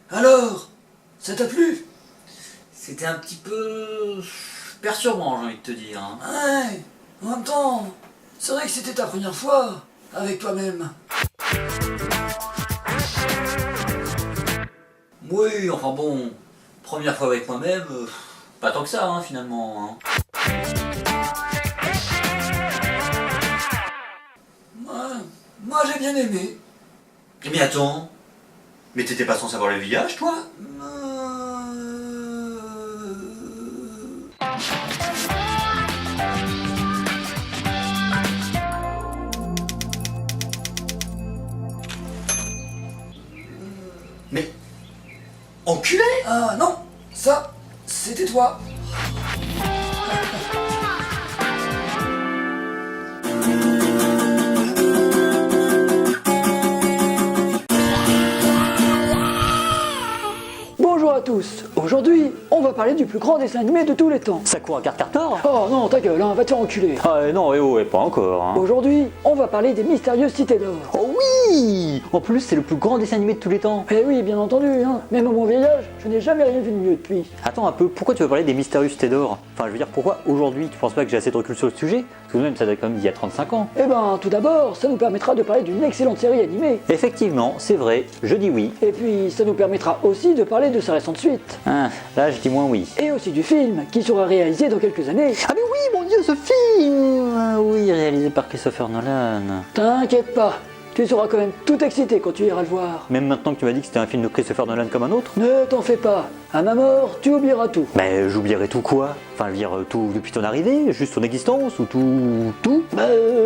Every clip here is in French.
Alors, ça t'a plu? C'était un petit peu perturbant, j'ai envie de te dire. Hein. Ouais, en même temps, c'est vrai que c'était ta première fois avec toi-même. Oui, enfin bon, première fois avec moi-même, pas tant que ça hein, finalement. Hein. Moi j'ai bien aimé. Mais attends, mais t'étais pas censé avoir le village, toi? Mais... enculé! Ah non, ça, c'était toi. Bonjour à tous, aujourd'hui on va parler du plus grand dessin animé de tous les temps. Sakura Card Captor? Oh non, ta gueule, hein, va te faire enculer. Ah non, pas encore. Hein. Aujourd'hui, on va parler des mystérieuses cités d'or. Oh oui! En plus, c'est le plus grand dessin animé de tous les temps. Eh oui, bien entendu, hein. Même à mon vieillage, je n'ai jamais rien vu de mieux depuis. Attends un peu, pourquoi tu veux parler des mystérieuses cités d'or? Enfin, je veux dire, pourquoi aujourd'hui tu penses pas que j'ai assez de recul sur le sujet? Parce que même ça date quand même d'il y a 35 ans. Eh ben, tout d'abord, ça nous permettra de parler d'une excellente série animée. Effectivement, c'est vrai, je dis oui. Et puis, ça nous permettra aussi de parler de sa récente suite. Ah, là je dis moins oui. Et aussi du film, qui sera réalisé dans quelques années. Ah mais oui, mon dieu, ce film! Ah oui, réalisé par Christopher Nolan. T'inquiète pas, tu seras quand même tout excité quand tu iras le voir. Même maintenant que tu m'as dit que c'était un film de Christopher Nolan comme un autre? Ne t'en fais pas, à ma mort, tu oublieras tout. Mais j'oublierai tout quoi? Enfin, je veux dire, tout depuis ton arrivée, juste ton existence, ou tout?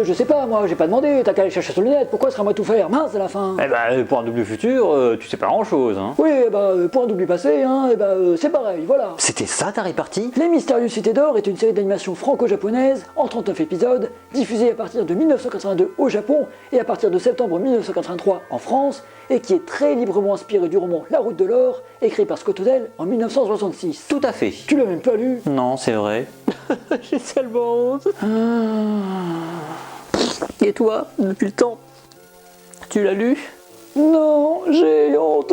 Je sais pas, moi, j'ai pas demandé, t'as qu'à aller chercher sur le net, pourquoi serait moi tout faire? Mince à la fin. Eh ben, pour un double futur, tu sais pas grand chose, hein. Oui, pour un double passé, hein, c'est pareil, voilà. C'était ça ta répartie? Les Mystérieuses Cités d'Or est une série d'animation franco-japonaise en 39 épisodes, diffusée à partir de 1982 au Japon et à partir de septembre 1983 en France, et qui est très librement inspirée du roman La Route de l'Or, écrit par Scott Odell en 1966. Tout à fait. Tu l'as même pas lu? Non, c'est vrai. J'ai tellement honte. Et toi, depuis le temps, tu l'as lu? Non, j'ai honte.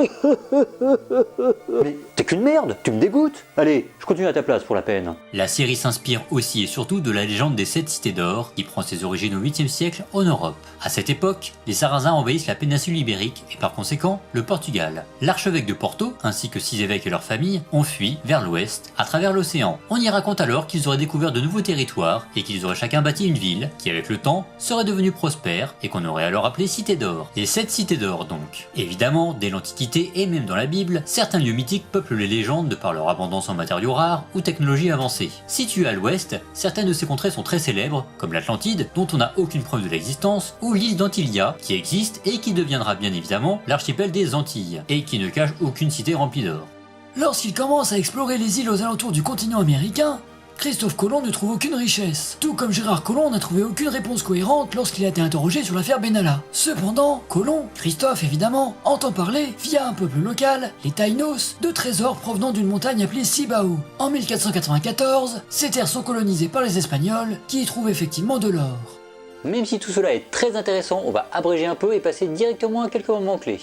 Mais t'es qu'une merde, tu me dégoûtes. Allez, je continue à ta place pour la peine. La série s'inspire aussi et surtout de la légende des 7 cités d'or qui prend ses origines au 8e siècle en Europe. À cette époque, les Sarrasins envahissent la péninsule ibérique et par conséquent le Portugal. L'archevêque de Porto ainsi que 6 évêques et leurs familles ont fui vers l'ouest à travers l'océan. On y raconte alors qu'ils auraient découvert de nouveaux territoires et qu'ils auraient chacun bâti une ville qui avec le temps serait devenue prospère et qu'on aurait alors appelée Cité d'Or. Les 7 cités d'or donc. Évidemment, dès l'Antiquité et même dans la Bible, certains lieux mythiques peuplent les légendes de par leur abondance en matériaux rares ou technologies avancées. Situées à l'ouest, certaines de ces contrées sont très célèbres, comme l'Atlantide, dont on n'a aucune preuve de l'existence, ou l'île d'Antilia, qui existe et qui deviendra bien évidemment l'archipel des Antilles, et qui ne cache aucune cité remplie d'or. Lorsqu'il commence à explorer les îles aux alentours du continent américain, Christophe Colomb ne trouve aucune richesse, tout comme Gérard Collomb n'a trouvé aucune réponse cohérente lorsqu'il a été interrogé sur l'affaire Benalla. Cependant, Colomb, Christophe évidemment, entend parler, via un peuple local, les Taïnos, de trésors provenant d'une montagne appelée Cibao. En 1494, ces terres sont colonisées par les Espagnols, qui y trouvent effectivement de l'or. Même si tout cela est très intéressant, on va abréger un peu et passer directement à quelques moments clés.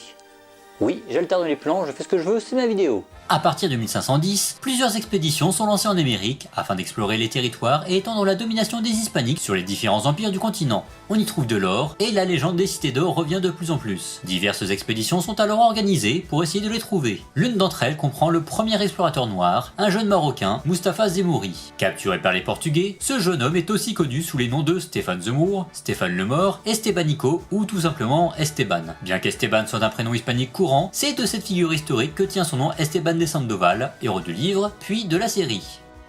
Oui, j'alterne les plans, je fais ce que je veux, c'est ma vidéo. À partir de 1510, plusieurs expéditions sont lancées en Amérique afin d'explorer les territoires et étendre la domination des Hispaniques sur les différents empires du continent. On y trouve de l'or et la légende des cités d'or revient de plus en plus. Diverses expéditions sont alors organisées pour essayer de les trouver. L'une d'entre elles comprend le premier explorateur noir, un jeune Marocain, Mustapha Zemouri. Capturé par les Portugais, ce jeune homme est aussi connu sous les noms de Stéphane Zemmour, Stéphane Lemort, Estebanico ou tout simplement Esteban. Bien qu'Esteban soit un prénom hispanique courant, c'est de cette figure historique que tient son nom Esteban de Sandoval, héros du livre, puis de la série.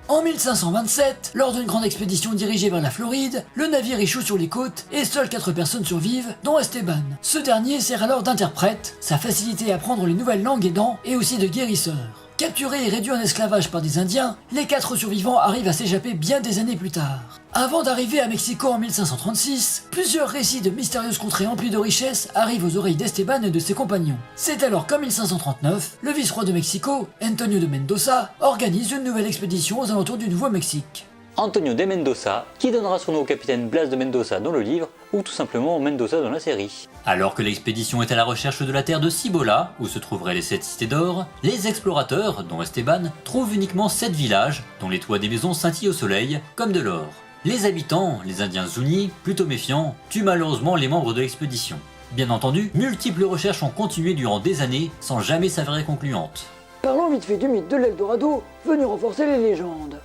En 1527, lors d'une grande expédition dirigée vers la Floride, le navire échoue sur les côtes et seules 4 personnes survivent, dont Esteban. Ce dernier sert alors d'interprète, sa facilité à apprendre les nouvelles langues aidant, et aussi de guérisseur. Capturés et réduits en esclavage par des Indiens, les 4 survivants arrivent à s'échapper bien des années plus tard. Avant d'arriver à Mexico en 1536, plusieurs récits de mystérieuses contrées emplies de richesses arrivent aux oreilles d'Esteban et de ses compagnons. C'est alors qu'en 1539, le vice-roi de Mexico, Antonio de Mendoza, organise une nouvelle expédition aux alentours du Nouveau-Mexique. Antonio de Mendoza, qui donnera son nom au capitaine Blas de Mendoza dans le livre, ou tout simplement Mendoza dans la série. Alors que l'expédition est à la recherche de la terre de Cibola, où se trouveraient les 7 cités d'or, les explorateurs, dont Esteban, trouvent uniquement 7 villages, dont les toits des maisons scintillent au soleil, comme de l'or. Les habitants, les Indiens Zuni, plutôt méfiants, tuent malheureusement les membres de l'expédition. Bien entendu, multiples recherches ont continué durant des années, sans jamais s'avérer concluantes. Parlons vite fait du mythe de l'Eldorado, venu renforcer les légendes.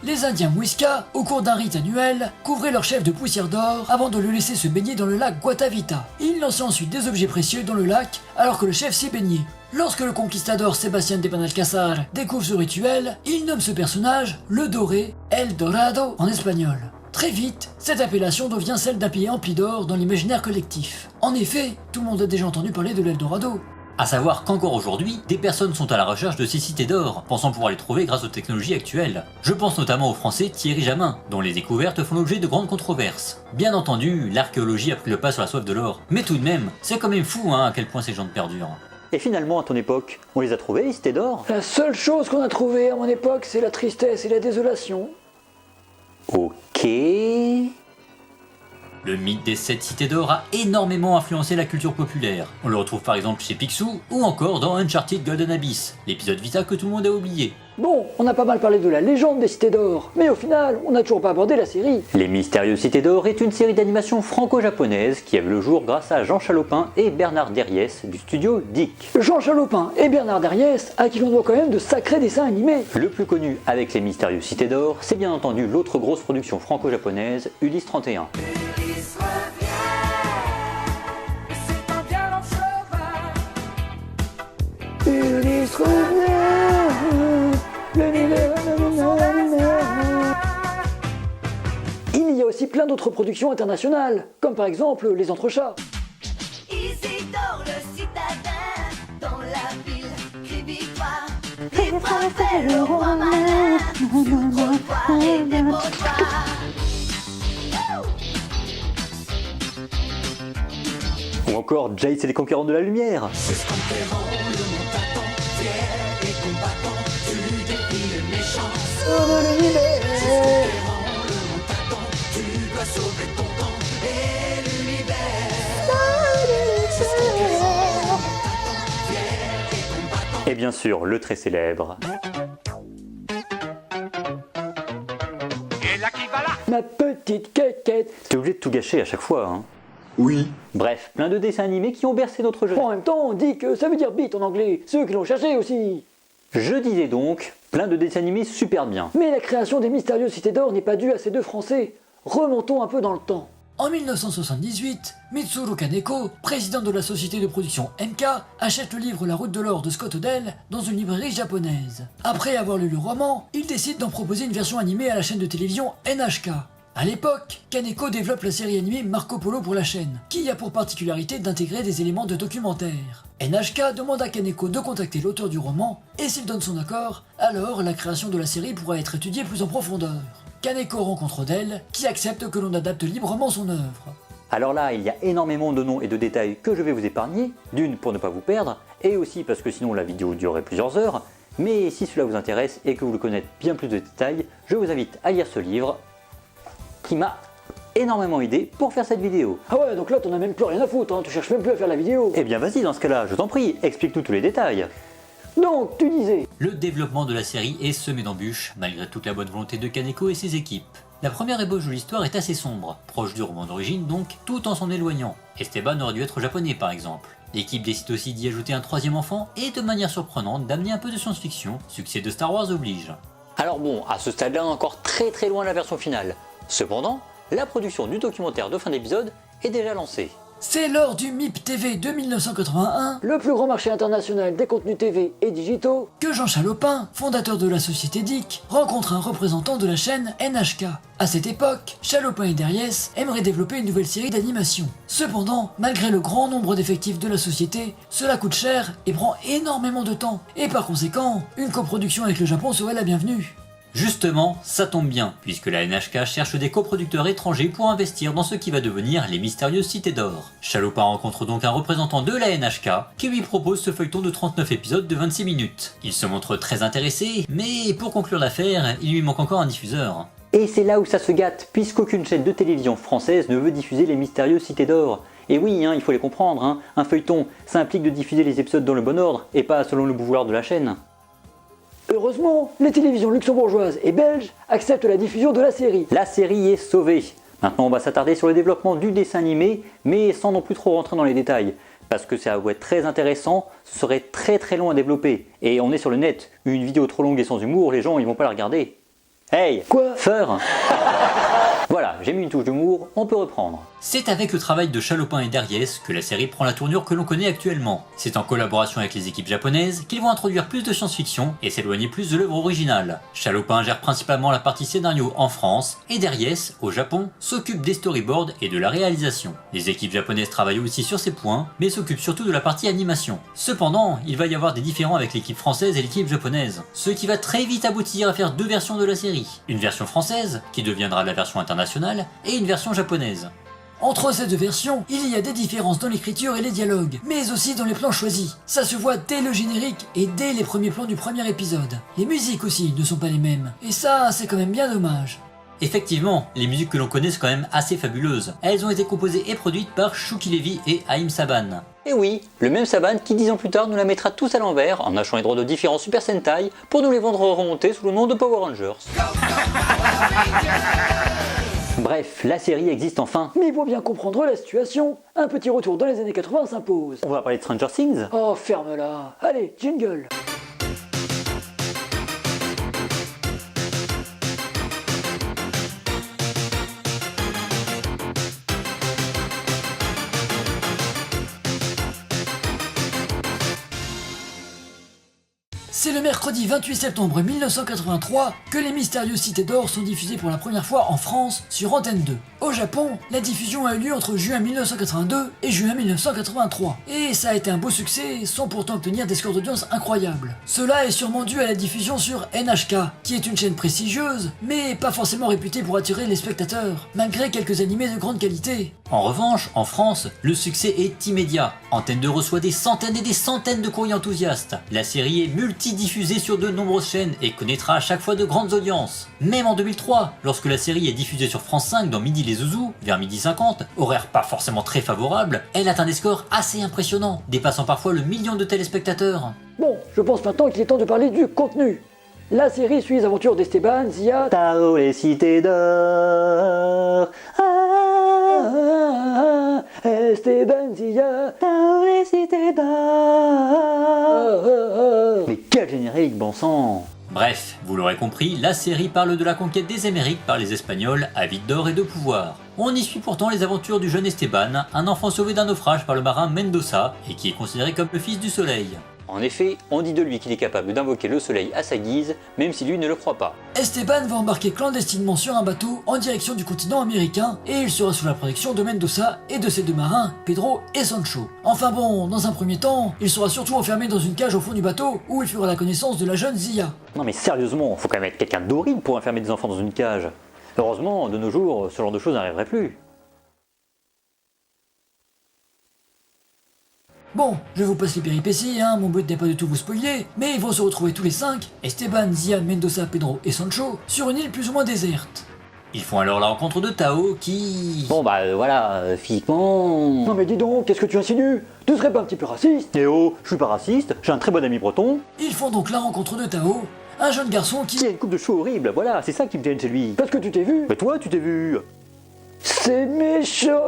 Les Indiens Muisca, au cours d'un rite annuel, couvraient leur chef de poussière d'or avant de le laisser se baigner dans le lac Guatavita. Ils lançaient ensuite des objets précieux dans le lac alors que le chef s'y baignait. Lorsque le conquistador Sébastien de Benalcázar découvre ce rituel, il nomme ce personnage le Doré, El Dorado en espagnol. Très vite, cette appellation devient celle d'un pays empli d'or dans l'imaginaire collectif. En effet, tout le monde a déjà entendu parler de l'Eldorado. A savoir qu'encore aujourd'hui, des personnes sont à la recherche de ces cités d'or, pensant pouvoir les trouver grâce aux technologies actuelles. Je pense notamment au français Thierry Jamin, dont les découvertes font l'objet de grandes controverses. Bien entendu, l'archéologie a pris le pas sur la soif de l'or, mais tout de même, c'est quand même fou à quel point ces gens perdurent. Et finalement, à ton époque, on les a trouvés, les cités d'or? La seule chose qu'on a trouvée à mon époque, c'est la tristesse et la désolation. Ok... Le mythe des 7 cités d'or a énormément influencé la culture populaire. On le retrouve par exemple chez Picsou ou encore dans Uncharted Golden Abyss, l'épisode Vita que tout le monde a oublié. Bon, on a pas mal parlé de la légende des cités d'or, mais au final, on n'a toujours pas abordé la série. Les Mystérieuses Cités d'Or est une série d'animation franco-japonaise qui a vu le jour grâce à Jean Chalopin et Bernard Derriès du studio Dick. Jean Chalopin et Bernard Derriès, à qui l'on doit quand même de sacrés dessins animés. Le plus connu avec les Mystérieuses Cités d'Or, c'est bien entendu l'autre grosse production franco-japonaise, Ulysse 31. Ulysse revient, il y a aussi plein d'autres productions internationales, comme par exemple Les Entrechats. Isidore le citadin, dans la ville, crie victoire. Les Français, le roi malin, sur trottoir et dépotoir. Ou encore Jace et les Conquérants de la Lumière. Et bien sûr, le très célèbre. Ma petite quéquette. T'es obligé de tout gâcher à chaque fois, hein. Oui. Bref, plein de dessins animés qui ont bercé notre jeunesse. En même temps, on dit que ça veut dire bite en anglais, ceux qui l'ont cherché aussi. Je disais donc, plein de dessins animés super bien. Mais la création des Mystérieuses Cités d'Or n'est pas due à ces deux Français. Remontons un peu dans le temps. En 1978, Mitsuru Kaneko, président de la société de production MK, achète le livre La Route de l'Or de Scott Odell dans une librairie japonaise. Après avoir lu le roman, il décide d'en proposer une version animée à la chaîne de télévision NHK. À l'époque, Kaneko développe la série animée Marco Polo pour la chaîne, qui a pour particularité d'intégrer des éléments de documentaire. NHK demande à Kaneko de contacter l'auteur du roman, et s'il donne son accord, alors la création de la série pourra être étudiée plus en profondeur. Kaneko rencontre Odell, qui accepte que l'on adapte librement son œuvre. Alors là, il y a énormément de noms et de détails que je vais vous épargner, d'une pour ne pas vous perdre, et aussi parce que sinon la vidéo durerait plusieurs heures, mais si cela vous intéresse et que vous voulez connaître bien plus de détails, je vous invite à lire ce livre, qui m'a énormément aidé pour faire cette vidéo. Ah ouais, donc là t'en as même plus rien à foutre, hein, tu cherches même plus à faire la vidéo. Eh bien vas-y dans ce cas-là, je t'en prie, explique-nous tous les détails. Donc, tu disais... Le développement de la série est semé d'embûches, malgré toute la bonne volonté de Kaneko et ses équipes. La première ébauche de l'histoire est assez sombre, proche du roman d'origine donc, tout en s'en éloignant. Esteban aurait dû être japonais par exemple. L'équipe décide aussi d'y ajouter un troisième enfant et de manière surprenante d'amener un peu de science-fiction, succès de Star Wars oblige. Alors bon, à ce stade-là, on est encore très loin de la version finale. Cependant, la production du documentaire de fin d'épisode est déjà lancée. C'est lors du MIP TV de 1981, le plus grand marché international des contenus TV et digitaux, que Jean Chalopin, fondateur de la société Dick, rencontre un représentant de la chaîne NHK. À cette époque, Chalopin et Derriès aimeraient développer une nouvelle série d'animation. Cependant, malgré le grand nombre d'effectifs de la société, cela coûte cher et prend énormément de temps. Et par conséquent, une coproduction avec le Japon serait la bienvenue. Justement, ça tombe bien, puisque la NHK cherche des coproducteurs étrangers pour investir dans ce qui va devenir les Mystérieuses Cités d'Or. Chalopin rencontre donc un représentant de la NHK qui lui propose ce feuilleton de 39 épisodes de 26 minutes. Il se montre très intéressé, mais pour conclure l'affaire, il lui manque encore un diffuseur. Et c'est là où ça se gâte, puisqu'aucune chaîne de télévision française ne veut diffuser les mystérieuses cités d'or. Et oui, il faut les comprendre, un feuilleton, ça implique de diffuser les épisodes dans le bon ordre, et pas selon le vouloir de la chaîne. Heureusement, les télévisions luxembourgeoises et belges acceptent la diffusion de la série. La série est sauvée. Maintenant on va s'attarder sur le développement du dessin animé, mais sans non plus trop rentrer dans les détails. Parce que ça va être très intéressant, ce serait très long à développer. Et on est sur le net, une vidéo trop longue et sans humour, les gens ils vont pas la regarder. Hey, quoi? Feur. Voilà, j'ai mis une touche d'humour, on peut reprendre. C'est avec le travail de Chalopin et Derriès que la série prend la tournure que l'on connaît actuellement. C'est en collaboration avec les équipes japonaises qu'ils vont introduire plus de science-fiction et s'éloigner plus de l'œuvre originale. Chalopin gère principalement la partie scénario en France et Derriès, au Japon, s'occupe des storyboards et de la réalisation. Les équipes japonaises travaillent aussi sur ces points, mais s'occupent surtout de la partie animation. Cependant, il va y avoir des différends avec l'équipe française et l'équipe japonaise, ce qui va très vite aboutir à faire deux versions de la série. Une version française, qui deviendra la version internationale, et une version japonaise. Entre ces deux versions, il y a des différences dans l'écriture et les dialogues, mais aussi dans les plans choisis. Ça se voit dès le générique et dès les premiers plans du premier épisode. Les musiques aussi ne sont pas les mêmes, et ça c'est quand même bien dommage. Effectivement, les musiques que l'on connaît sont quand même assez fabuleuses. Elles ont été composées et produites par Shuki Levy et Haïm Saban. Et oui, le même Saban qui 10 ans plus tard nous la mettra tous à l'envers en achetant les droits de différents Super Sentai pour nous les vendre remontés sous le nom de Power Rangers. Bref, la série existe enfin. Mais pour bien comprendre la situation, un petit retour dans les années 80 s'impose. On va parler de Stranger Things. Oh, ferme-la. Allez, jingle. C'est le mercredi 28 septembre 1983 que les Mystérieuses Cités d'Or sont diffusées pour la première fois en France sur Antenne 2. Au Japon, la diffusion a eu lieu entre juin 1982 et juin 1983. Et ça a été un beau succès sans pourtant obtenir des scores d'audience incroyables. Cela est sûrement dû à la diffusion sur NHK, qui est une chaîne prestigieuse, mais pas forcément réputée pour attirer les spectateurs, malgré quelques animés de grande qualité. En revanche, en France, le succès est immédiat. Antenne 2 reçoit des centaines et des centaines de courriers enthousiastes. La série est multidiffusée sur de nombreuses chaînes et connaîtra à chaque fois de grandes audiences. Même en 2003, lorsque la série est diffusée sur France 5 dans Midi les Zouzous, vers 12h50, horaire pas forcément très favorable, elle atteint des scores assez impressionnants, dépassant parfois le million de téléspectateurs. Bon, je pense maintenant qu'il est temps de parler du contenu. La série suit les aventures d'Esteban, Zia, Tao, les cités d'or. Esteban, Zia, Tao, les cités d'or. Mais quel générique, bon sang! Bref, vous l'aurez compris, la série parle de la conquête des Amériques par les Espagnols, avides d'or et de pouvoir. On y suit pourtant les aventures du jeune Esteban, un enfant sauvé d'un naufrage par le marin Mendoza et qui est considéré comme le fils du soleil. En effet, on dit de lui qu'il est capable d'invoquer le soleil à sa guise, même si lui ne le croit pas. Esteban va embarquer clandestinement sur un bateau en direction du continent américain et il sera sous la protection de Mendoza et de ses deux marins, Pedro et Sancho. Enfin bon, dans un premier temps, il sera surtout enfermé dans une cage au fond du bateau où il fera la connaissance de la jeune Zia. Non mais sérieusement, faut quand même être quelqu'un d'horrible pour enfermer des enfants dans une cage. Heureusement, de nos jours, ce genre de choses n'arriverait plus. Bon, je vous passe les péripéties, mon but n'est pas du tout vous spoiler, mais ils vont se retrouver tous les 5, Esteban, Zia, Mendoza, Pedro et Sancho, sur une île plus ou moins déserte. Ils font alors la rencontre de Tao qui... Bon bah voilà, physiquement... Non mais dis donc, qu'est-ce que tu insinues? Tu serais pas un petit peu raciste? Eh oh, je suis pas raciste, j'ai un très bon ami breton. Ils font donc la rencontre de Tao, un jeune garçon qui... Il a une coupe de cheveux horrible, voilà, c'est ça qui me gêne chez lui. Parce que tu t'es vu? Mais toi, tu t'es vu. C'est méchant.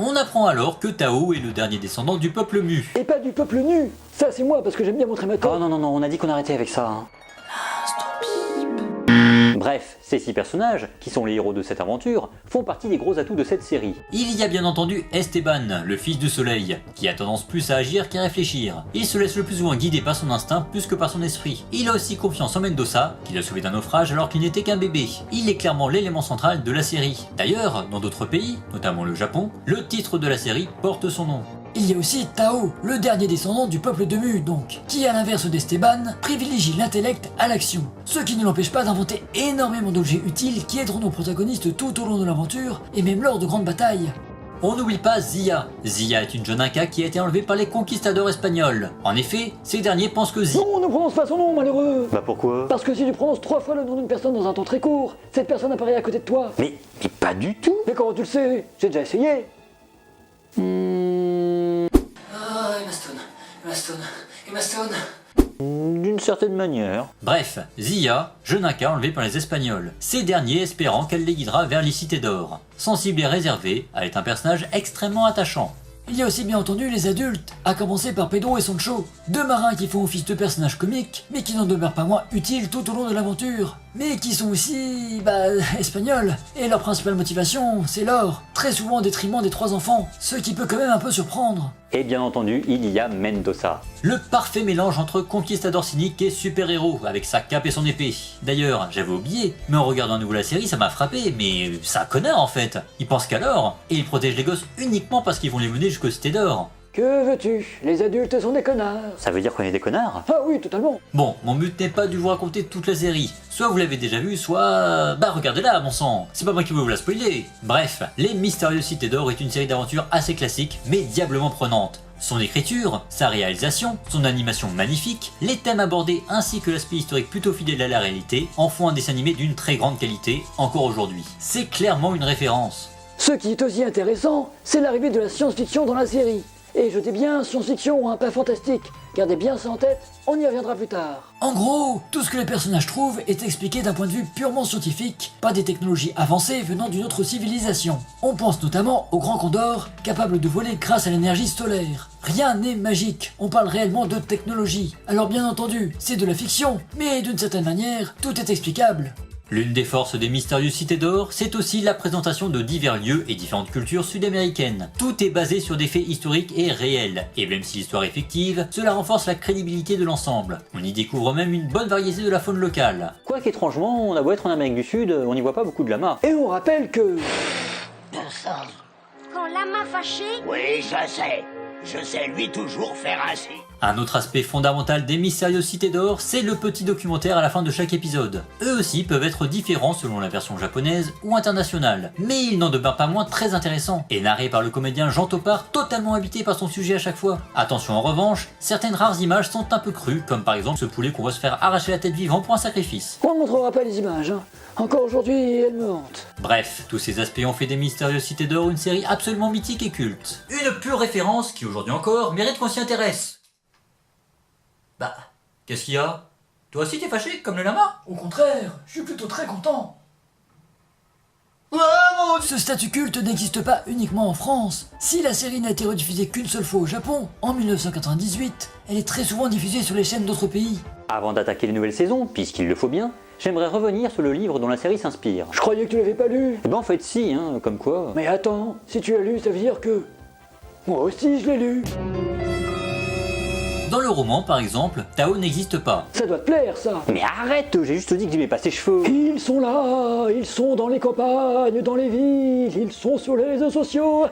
On apprend alors que Tao est le dernier descendant du peuple mu. Et pas du peuple nu. Ça c'est moi parce que j'aime bien montrer ma tête. Oh non, non, non, on a dit qu'on arrêtait avec ça. Bref, ces 6 personnages, qui sont les héros de cette aventure, font partie des gros atouts de cette série. Il y a bien entendu Esteban, le fils du soleil, qui a tendance plus à agir qu'à réfléchir. Il se laisse le plus souvent guider par son instinct plus que par son esprit. Il a aussi confiance en Mendoza, qui l'a sauvé d'un naufrage alors qu'il n'était qu'un bébé. Il est clairement l'élément central de la série. D'ailleurs, dans d'autres pays, notamment le Japon, le titre de la série porte son nom. Il y a aussi Tao, le dernier descendant du peuple de Mu donc, qui à l'inverse d'Esteban, privilégie l'intellect à l'action. Ce qui ne l'empêche pas d'inventer énormément d'objets utiles qui aideront nos protagonistes tout au long de l'aventure et même lors de grandes batailles. On n'oublie pas Zia. Zia est une jeune Inca qui a été enlevée par les conquistadors espagnols. En effet, ces derniers pensent que Zia... Non, ne prononce pas son nom, malheureux. Bah pourquoi? Parce que si tu prononces 3 fois le nom d'une personne dans un temps très court, cette personne apparaît à côté de toi. Mais pas du tout. Mais comment tu le sais? J'ai déjà essayé. Ah, Emma Stone. D'une certaine manière. Bref, Zia, jeune Inca enlevée par les Espagnols. Ces derniers espérant qu'elle les guidera vers les cités d'or. Sensible et réservée, elle est un personnage extrêmement attachant. Il y a aussi bien entendu les adultes, à commencer par Pedro et Sancho, deux marins qui font office de personnages comiques, mais qui n'en demeurent pas moins utiles tout au long de l'aventure, mais qui sont aussi, espagnols, et leur principale motivation, c'est l'or, très souvent au détriment des 3 enfants, ce qui peut quand même un peu surprendre. Et bien entendu, il y a Mendoza. Le parfait mélange entre conquistador cynique et super-héros, avec sa cape et son épée. D'ailleurs, j'avais oublié, mais en regardant à nouveau la série, ça m'a frappé, mais c'est un connard en fait. Il pense qu'à l'or, et il protège les gosses uniquement parce qu'ils vont les mener jusqu'aux cités d'or. Que veux-tu? Les adultes sont des connards. Ça veut dire qu'on est des connards? Ah oui, totalement. Bon, mon but n'est pas de vous raconter toute la série. Soit vous l'avez déjà vue, soit... regardez-la, bon sang. C'est pas moi qui veux vous la spoiler. Bref, Les Mystérieuses Cités d'Or est une série d'aventures assez classique, mais diablement prenante. Son écriture, sa réalisation, son animation magnifique, les thèmes abordés ainsi que l'aspect historique plutôt fidèle à la réalité en font un dessin animé d'une très grande qualité, encore aujourd'hui. C'est clairement une référence. Ce qui est aussi intéressant, c'est l'arrivée de la science-fiction dans la série. Et je dis bien science-fiction, pas fantastique. Gardez bien ça en tête, on y reviendra plus tard. En gros, tout ce que les personnages trouvent est expliqué d'un point de vue purement scientifique, pas des technologies avancées venant d'une autre civilisation. On pense notamment au Grand Condor, capable de voler grâce à l'énergie solaire. Rien n'est magique, on parle réellement de technologie. Alors bien entendu, c'est de la fiction, mais d'une certaine manière, tout est explicable. L'une des forces des Mystérieuses Cités d'Or, c'est aussi la présentation de divers lieux et différentes cultures sud-américaines. Tout est basé sur des faits historiques et réels, et même si l'histoire est fictive, cela renforce la crédibilité de l'ensemble. On y découvre même une bonne variété de la faune locale. Quoique étrangement, on a beau être en Amérique du Sud, on n'y voit pas beaucoup de lamas. Et on rappelle que... Quand Lama fâché, Oui, je sais lui toujours faire ainsi. Un autre aspect fondamental des Mystérieuses Cités d'Or, c'est le petit documentaire à la fin de chaque épisode. Eux aussi peuvent être différents selon la version japonaise ou internationale, mais ils n'en demeurent pas moins très intéressants, et narrés par le comédien Jean Topard, totalement habité par son sujet à chaque fois. Attention en revanche, certaines rares images sont un peu crues, comme par exemple ce poulet qu'on va se faire arracher la tête vivant pour un sacrifice. On ne montrera pas les images, hein. Encore aujourd'hui, elles me hantent. Bref, tous ces aspects ont fait des Mystérieuses Cités d'Or une série absolument mythique et culte. Une pure référence qui aujourd'hui encore mérite qu'on s'y intéresse. Qu'est-ce qu'il y a? Toi aussi t'es fâché comme le lama? Au contraire, je suis plutôt très content. Ce statut culte n'existe pas uniquement en France. Si la série n'a été rediffusée qu'une seule fois au Japon, en 1998, elle est très souvent diffusée sur les chaînes d'autres pays. Avant d'attaquer les nouvelles saisons, puisqu'il le faut bien, j'aimerais revenir sur le livre dont la série s'inspire. Je croyais que tu l'avais pas lu. Eh ben en fait si, hein, comme quoi... Mais attends, si tu l'as lu, ça veut dire que... Moi aussi je l'ai lu. Dans le roman, par exemple, Tao n'existe pas. Ça doit te plaire, ça. Mais arrête, j'ai juste dit que j'aimais pas ses cheveux. Ils sont là, ils sont dans les campagnes, dans les villes, ils sont sur les réseaux sociaux.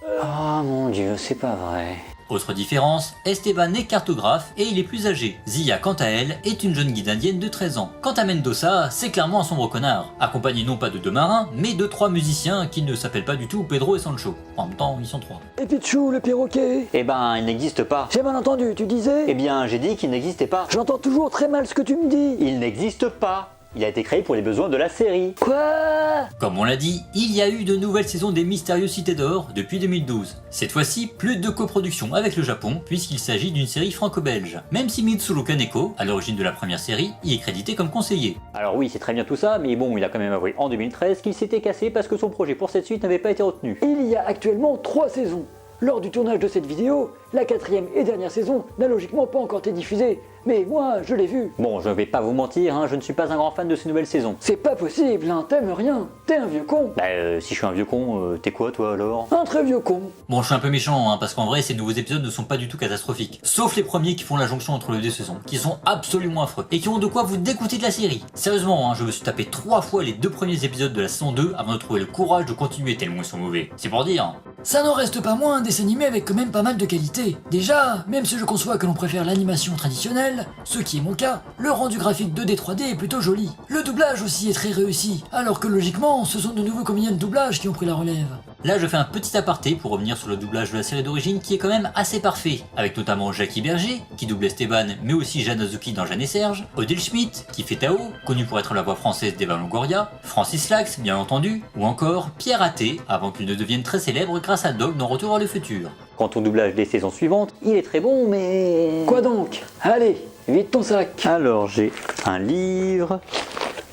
Oh mon dieu, c'est pas vrai. Autre différence, Esteban est cartographe et il est plus âgé. Zia, quant à elle, est une jeune guide indienne de 13 ans. Quant à Mendoza, c'est clairement un sombre connard, accompagné non pas de 2 marins, mais de 3 musiciens qui ne s'appellent pas du tout Pedro et Sancho. En même temps, ils sont 3. Et Pichou, le perroquet. Eh ben, il n'existe pas. J'ai mal entendu, tu disais? Eh bien, j'ai dit qu'il n'existait pas. J'entends toujours très mal ce que tu me dis. Il n'existe pas. Il a été créé pour les besoins de la série. Quoi? Comme on l'a dit, il y a eu de nouvelles saisons des Mystérieuses Cités d'Or depuis 2012. Cette fois-ci, plus de coproduction avec le Japon, puisqu'il s'agit d'une série franco-belge. Même si Mitsuru Kaneko, à l'origine de la première série, y est crédité comme conseiller. Alors oui, c'est très bien tout ça, mais bon, il a quand même avoué en 2013 qu'il s'était cassé parce que son projet pour cette suite n'avait pas été retenu. Il y a actuellement 3 saisons. Lors du tournage de cette vidéo, la 4e et dernière saison n'a logiquement pas encore été diffusée. Mais moi, je l'ai vue. Bon, je vais pas vous mentir, hein, je ne suis pas un grand fan de ces nouvelles saisons. C'est pas possible, hein, t'aimes rien. T'es un vieux con. Si je suis un vieux con, t'es quoi toi alors? Un très vieux con. Bon, je suis un peu méchant, hein, parce qu'en vrai, ces nouveaux épisodes ne sont pas du tout catastrophiques. Sauf les premiers qui font la jonction entre les 2 saisons, qui sont absolument affreux, et qui ont de quoi vous dégoûter de la série. Sérieusement, hein, je me suis tapé 3 fois les 2 premiers épisodes de la saison 2 avant de trouver le courage de continuer tellement ils sont mauvais. C'est pour dire. Ça n'en reste pas moins un dessin animé avec quand même pas mal de qualité. Déjà, même si je conçois que l'on préfère l'animation traditionnelle, ce qui est mon cas, le rendu graphique 2D 3D est plutôt joli. Le doublage aussi est très réussi, alors que logiquement, ce sont de nouveaux comédiens de doublage qui ont pris la relève. Là je fais un petit aparté pour revenir sur le doublage de la série d'origine qui est quand même assez parfait, avec notamment Jackie Berger, qui double Esteban, mais aussi Jeanne Azuki dans Jeanne et Serge, Odile Schmidt, qui fait Tao, connu pour être la voix française d'Eva Longoria, Francis Lax, bien entendu, ou encore Pierre Athé, avant qu'il ne devienne très célèbre grâce à Doc dans Retour vers le futur. Quant au doublage des saisons suivantes, il est très bon, mais... Quoi donc? Allez, vide ton sac. Alors j'ai un livre,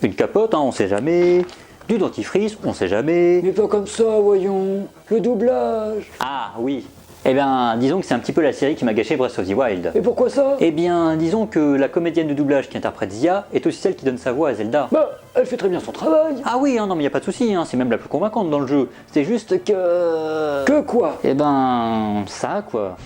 une capote, hein, on sait jamais, du dentifrice, on sait jamais... Mais pas comme ça, voyons. Le doublage. Ah oui. Eh bien, disons que c'est un petit peu la série qui m'a gâché Breath of the Wild. Et pourquoi ça? Eh bien, disons que la comédienne de doublage qui interprète Zia est aussi celle qui donne sa voix à Zelda. Bah, elle fait très bien son travail. Ah oui, hein, non mais y a pas de souci, hein, c'est même la plus convaincante dans le jeu. C'est juste que... Que quoi? Eh ben... ça quoi.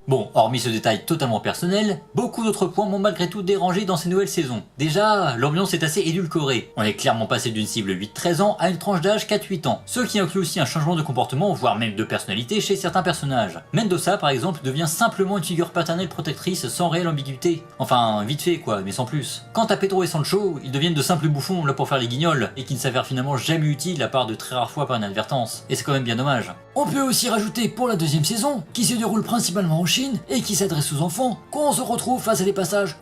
Bon, hormis ce détail totalement personnel, beaucoup d'autres points m'ont malgré tout dérangé dans ces nouvelles saisons. Déjà, l'ambiance est assez édulcorée. On est clairement passé d'une cible 8-13 ans à une tranche d'âge 4-8 ans, ce qui inclut aussi un changement de comportement, voire même de personnalité chez certains personnages. Mendoza par exemple devient simplement une figure paternelle protectrice sans réelle ambiguïté. Enfin, vite fait quoi, mais sans plus. Quant à Pedro et Sancho, ils deviennent de simples bouffons là pour faire les guignols, et qui ne s'avèrent finalement jamais utiles à part de très rares fois par inadvertance. Et c'est quand même bien dommage. On peut aussi rajouter pour la deuxième saison, qui se déroule principalement en Chine et qui s'adresse aux enfants, qu'on se retrouve face à des passages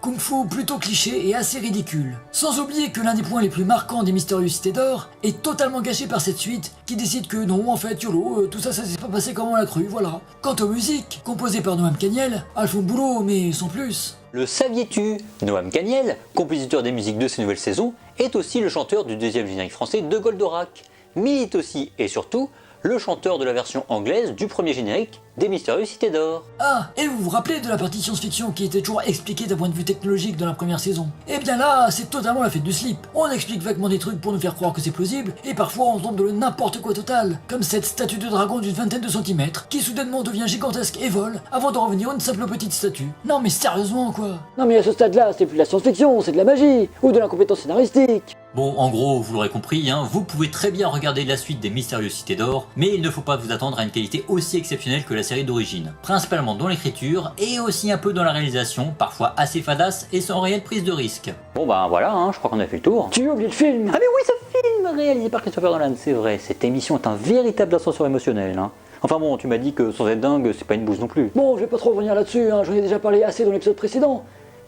kung fu plutôt clichés et assez ridicules. Sans oublier que l'un des points les plus marquants des Mystérieuses Cités d'Or est totalement gâché par cette suite qui décide que non, en fait, YOLO, tout ça s'est pas passé comme on l'a cru, voilà. Quant aux musiques, composées par Noam Caniel, elles font boulot, mais sans plus. Le saviez-tu? Noam Caniel, compositeur des musiques de ces nouvelles saisons, est aussi le chanteur du deuxième générique français de Goldorak. Mais il est aussi, et surtout, le chanteur de la version anglaise du premier générique des Mystérieuses Cités d'Or. Ah, et vous vous rappelez de la partie science-fiction qui était toujours expliquée d'un point de vue technologique dans la première saison? Eh bien là, c'est totalement la fête du slip. On explique vaguement des trucs pour nous faire croire que c'est plausible, et parfois on tombe dans le n'importe quoi total, comme cette statue de dragon d'une vingtaine de centimètres, qui soudainement devient gigantesque et vole, avant de revenir une simple petite statue. Non mais sérieusement quoi. Non mais à ce stade-là, c'est plus de la science-fiction, c'est de la magie, ou de l'incompétence scénaristique. Bon, en gros, vous l'aurez compris, hein, vous pouvez très bien regarder la suite des Mystérieuses Cités d'Or, mais il ne faut pas vous attendre à une qualité aussi exceptionnelle que la série d'origine. Principalement dans l'écriture, et aussi un peu dans la réalisation, parfois assez fadasse et sans réelle prise de risque. Bon bah voilà, hein, je crois qu'on a fait le tour. Tu oublies le film. Ah mais oui, ce film réalisé par Christopher Nolan, c'est vrai, cette émission est un véritable ascenseur émotionnel. Hein. Enfin bon, tu m'as dit que sans être dingue, c'est pas une bouse non plus. Bon, je vais pas trop revenir là-dessus, hein, j'en ai déjà parlé assez dans l'épisode précédent.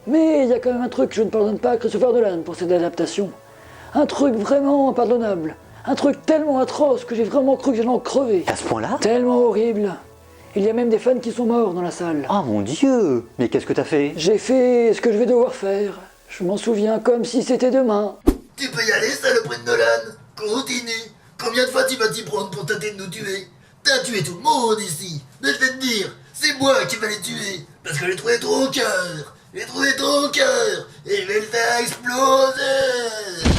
Mais il y a quand même un truc que je ne pardonne pas à Christopher Nolan pour cette adaptation. Un truc vraiment impardonnable. Un truc tellement atroce que j'ai vraiment cru que j'allais en crever. À ce point-là? Tellement horrible. Il y a même des fans qui sont morts dans la salle. Oh mon dieu! Mais qu'est-ce que t'as fait? J'ai fait ce que je vais devoir faire. Je m'en souviens comme si c'était demain. Tu peux y aller, saloperie de Nolan. Continue. Combien de fois tu vas t'y prendre pour tâter de nous tuer? T'as tué tout le monde ici. Mais je vais te dire, c'est moi qui vais les tuer. Parce que j'ai trouvé ton cœur. J'ai trouvé ton cœur. Et je vais le faire exploser.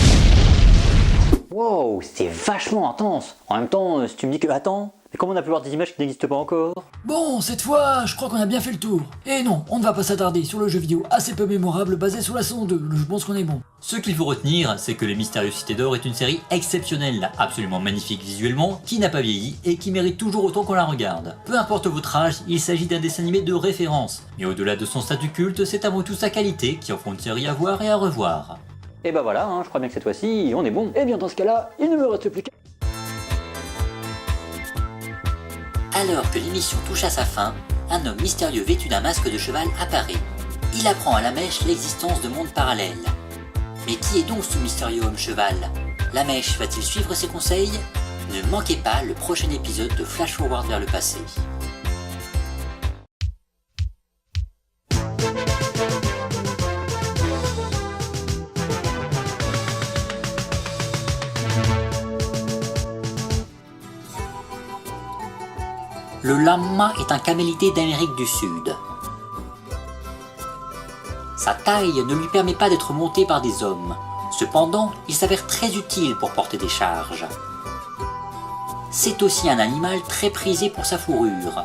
Wow, c'est vachement intense. En même temps, si tu me dis que... Attends, mais comment on a pu voir des images qui n'existent pas encore? Bon, cette fois, je crois qu'on a bien fait le tour. Et non, on ne va pas s'attarder sur le jeu vidéo assez peu mémorable basé sur la saison 2, je pense qu'on est bon. Ce qu'il faut retenir, c'est que Les Mystérieuses Cités d'Or est une série exceptionnelle, absolument magnifique visuellement, qui n'a pas vieilli et qui mérite toujours autant qu'on la regarde. Peu importe votre âge, il s'agit d'un dessin animé de référence. Mais au-delà de son statut culte, c'est avant tout sa qualité qui en font une série à voir et à revoir. Et bah voilà, hein, je crois bien que cette fois-ci, on est bon. Eh bien dans ce cas-là, il ne me reste plus qu'à... Alors que l'émission touche à sa fin, un homme mystérieux vêtu d'un masque de cheval apparaît. Il apprend à la mèche l'existence de mondes parallèles. Mais qui est donc ce mystérieux homme cheval? La mèche va-t-il suivre ses conseils? Ne manquez pas le prochain épisode de Flash Forward vers le passé. Le lama est un camélidé d'Amérique du Sud. Sa taille ne lui permet pas d'être monté par des hommes. Cependant, il s'avère très utile pour porter des charges. C'est aussi un animal très prisé pour sa fourrure.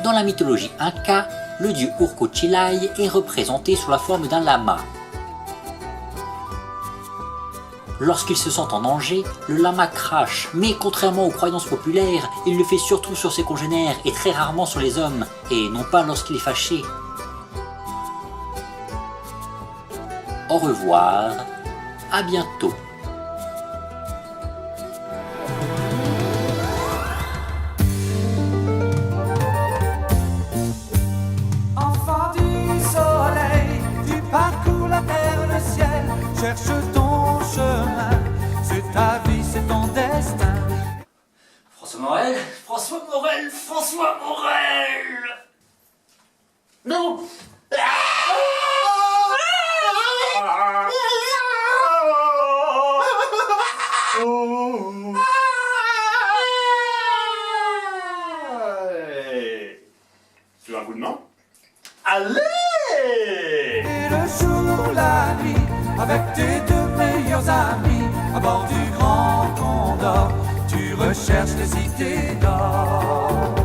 Dans la mythologie inca, le dieu Urcochilay est représenté sous la forme d'un lama. Lorsqu'il se sent en danger, le lama crache, mais contrairement aux croyances populaires, il le fait surtout sur ses congénères et très rarement sur les hommes, et non pas lorsqu'il est fâché. Au revoir, à bientôt. Enfant du soleil, tu parcours la terre, le ciel, cherche ton chemin, c'est ta vie, c'est ton destin. François Morel, François Morel, François Morel. Non. Tu veux un coup de main? Allez! Et le jour, la nuit, avec tes deux meilleurs amis, à bord du Grand Condor, tu recherches les cités d'or.